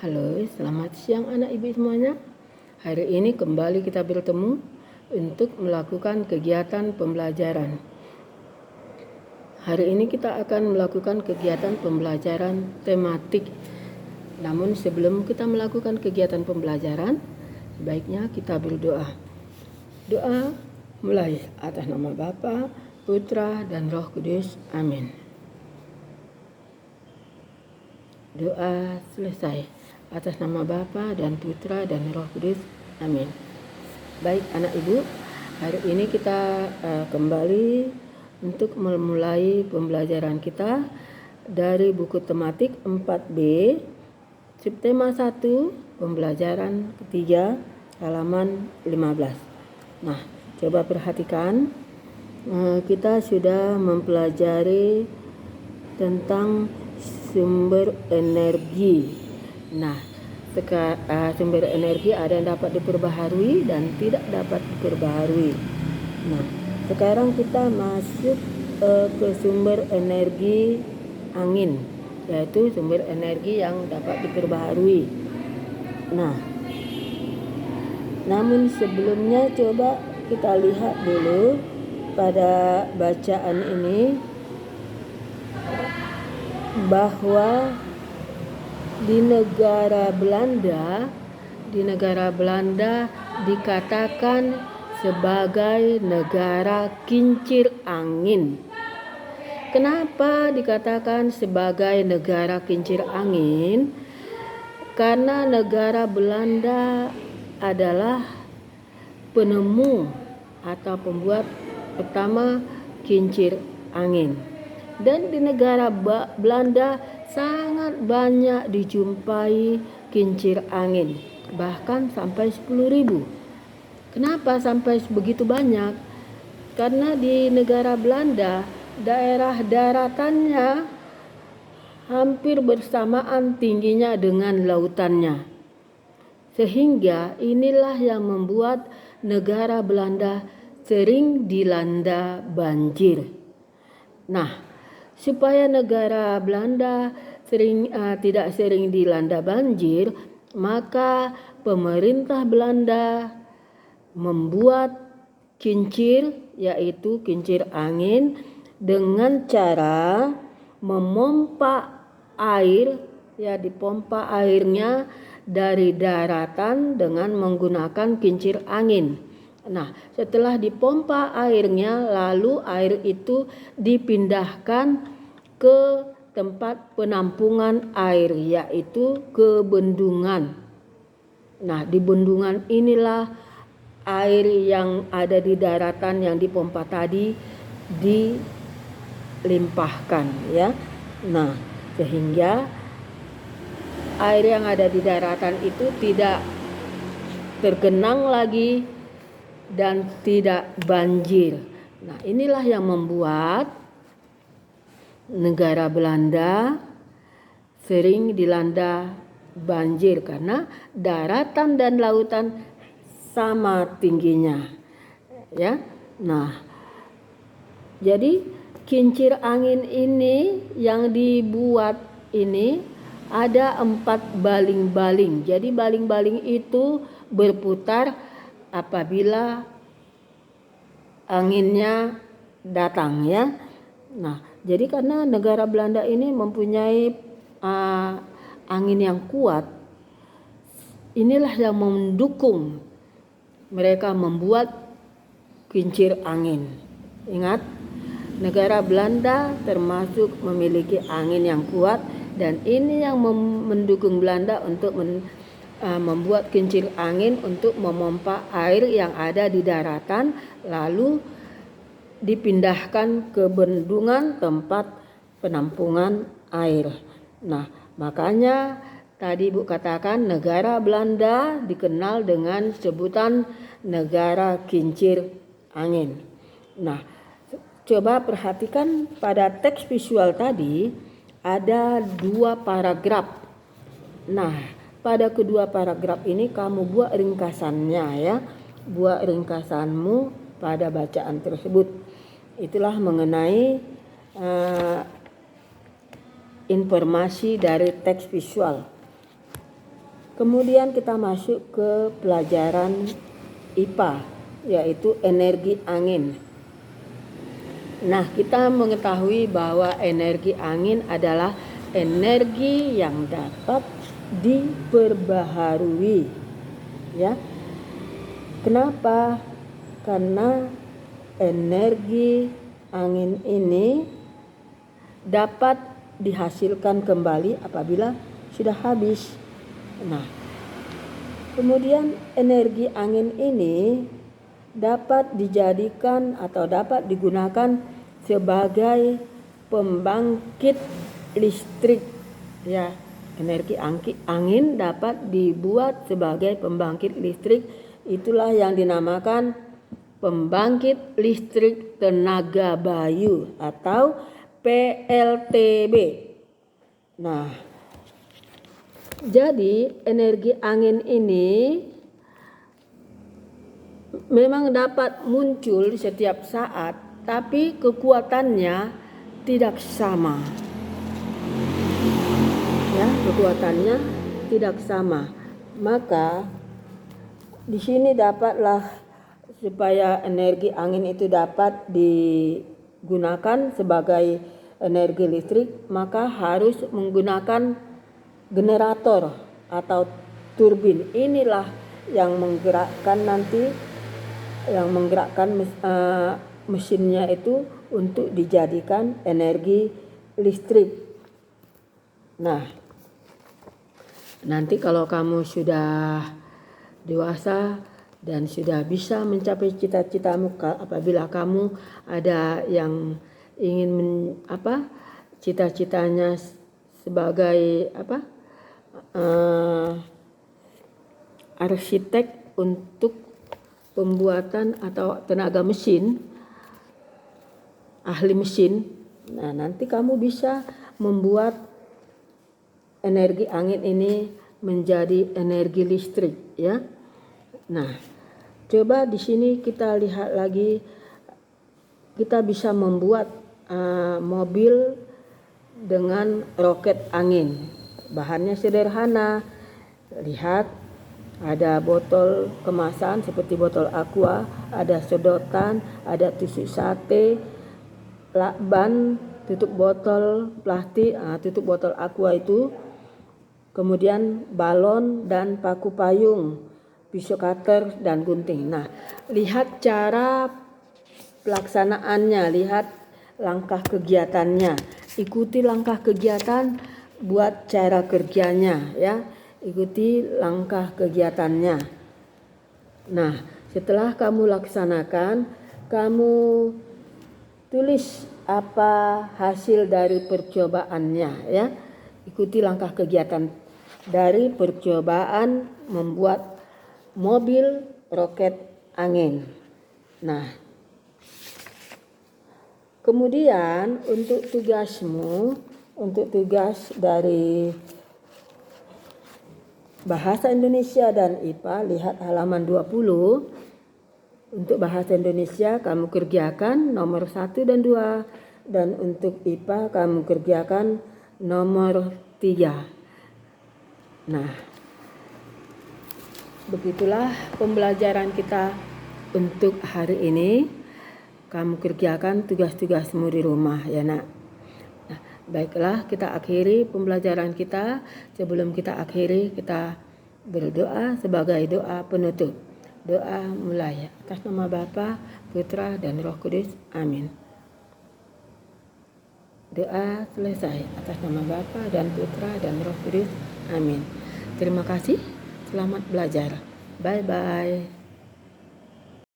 Halo, selamat siang anak ibu semuanya. Hari ini kembali kita bertemu untuk melakukan kegiatan pembelajaran. Hari ini kita akan melakukan kegiatan pembelajaran tematik. Namun sebelum kita melakukan kegiatan pembelajaran, sebaiknya kita berdoa. Doa mulai atas nama Bapa, Putra, dan Roh Kudus. Amin. Doa selesai. Atas nama Bapa dan Putra dan Roh Kudus. Amin. Baik anak ibu, hari ini kita kembali untuk memulai pembelajaran kita dari buku tematik 4B, subtema 1, pembelajaran ketiga, halaman 15. Nah, coba perhatikan, kita sudah mempelajari tentang sumber energi. Nah, sumber energi ada yang dapat diperbaharui dan tidak dapat diperbaharui. Nah, sekarang kita masuk ke sumber energi angin, yaitu sumber energi yang dapat diperbaharui. Nah, namun sebelumnya coba kita lihat dulu pada bacaan ini bahwa di negara Belanda dikatakan sebagai negara kincir angin. Kenapa dikatakan sebagai negara kincir angin? Karena negara Belanda adalah penemu atau pembuat pertama kincir angin. Dan di negara Belanda sangat banyak dijumpai kincir angin, bahkan sampai 10.000. Kenapa sampai begitu banyak? Karena di negara Belanda daerah daratannya hampir bersamaan tingginya dengan lautannya. Sehingga inilah yang membuat negara Belanda sering dilanda banjir. Nah, supaya negara Belanda tidak sering dilanda banjir, maka pemerintah Belanda membuat kincir, yaitu kincir angin, dengan cara memompa air, dipompa airnya dari daratan dengan menggunakan kincir angin. Nah, setelah dipompa airnya, lalu air itu dipindahkan ke tempat penampungan air, yaitu ke bendungan. Nah, di bendungan inilah air yang ada di daratan yang dipompa tadi dilimpahkan, ya. Nah, sehingga air yang ada di daratan itu tidak tergenang lagi dan tidak banjir. Nah, inilah yang membuat negara Belanda sering dilanda banjir karena daratan dan lautan sama tingginya, ya. Nah, jadi kincir angin ini yang dibuat ini ada 4 baling-baling. Jadi baling-baling itu berputar apabila anginnya datang, ya. Nah, jadi karena negara Belanda ini mempunyai angin yang kuat, inilah yang mendukung mereka membuat kincir angin. Ingat, negara Belanda termasuk memiliki angin yang kuat, dan ini yang mendukung Belanda untuk membuat kincir angin untuk memompa air yang ada di daratan lalu dipindahkan ke bendungan tempat penampungan air. Nah, makanya tadi Ibu katakan negara Belanda dikenal dengan sebutan negara kincir angin. Nah, coba perhatikan pada teks visual tadi ada 2 paragraf. Nah, pada kedua paragraf ini kamu buat ringkasannya, ya. Buat ringkasanmu pada bacaan tersebut. Itulah mengenai informasi dari teks visual. Kemudian kita masuk ke pelajaran IPA, yaitu energi angin. Nah, kita mengetahui bahwa energi angin adalah energi yang dapat diperbaharui. Ya. Kenapa? Karena energi angin ini dapat dihasilkan kembali apabila sudah habis. Nah, kemudian energi angin ini dapat dijadikan atau dapat digunakan sebagai pembangkit listrik. Ya, energi angin dapat dibuat sebagai pembangkit listrik. Itulah yang dinamakan pembangkit listrik tenaga bayu atau PLTB. Nah, jadi energi angin ini memang dapat muncul setiap saat, tapi kekuatannya tidak sama. Ya, kekuatannya tidak sama. Maka di sini dapatlah supaya energi angin itu dapat digunakan sebagai energi listrik, maka harus menggunakan generator atau turbin. Inilah yang menggerakkan mesinnya itu untuk dijadikan energi listrik. Nah, nanti kalau kamu sudah dewasa dan sudah bisa mencapai cita-citamu, apabila kamu ada yang ingin cita-citanya sebagai arsitek untuk pembuatan atau tenaga mesin, ahli mesin. Nah, nanti kamu bisa membuat energi angin ini menjadi energi listrik, ya. Nah, coba di sini kita lihat lagi, kita bisa membuat mobil dengan roket angin. Bahannya sederhana. Lihat, ada botol kemasan seperti botol aqua, ada sedotan, ada tusuk sate, lakban, tutup botol plastik, tutup botol aqua itu, kemudian balon dan paku payung, pisau cutter dan gunting. Nah, lihat cara pelaksanaannya, lihat langkah kegiatannya. Ikuti langkah kegiatan, buat cara kerjanya, ya. Ikuti langkah kegiatannya. Nah, setelah kamu laksanakan, kamu tulis apa hasil dari percobaannya, ya. Ikuti langkah kegiatan dari percobaan membuat mobil roket angin. Nah, kemudian untuk tugas dari Bahasa Indonesia dan IPA, lihat halaman 20. Untuk Bahasa Indonesia kamu kerjakan nomor 1 dan 2. Dan untuk IPA kamu kerjakan nomor 3. Nah, begitulah pembelajaran kita untuk hari ini. Kamu kerjakan tugas-tugasmu di rumah, ya nak. Nah, baiklah, kita akhiri pembelajaran kita. Sebelum kita akhiri, kita berdoa sebagai doa penutup. Doa mulai. Atas nama Bapa, Putra, dan Roh Kudus. Amin. Doa selesai. Atas nama Bapa dan Putra dan Roh Kudus. Amin. Terima kasih. Selamat belajar. Bye-bye.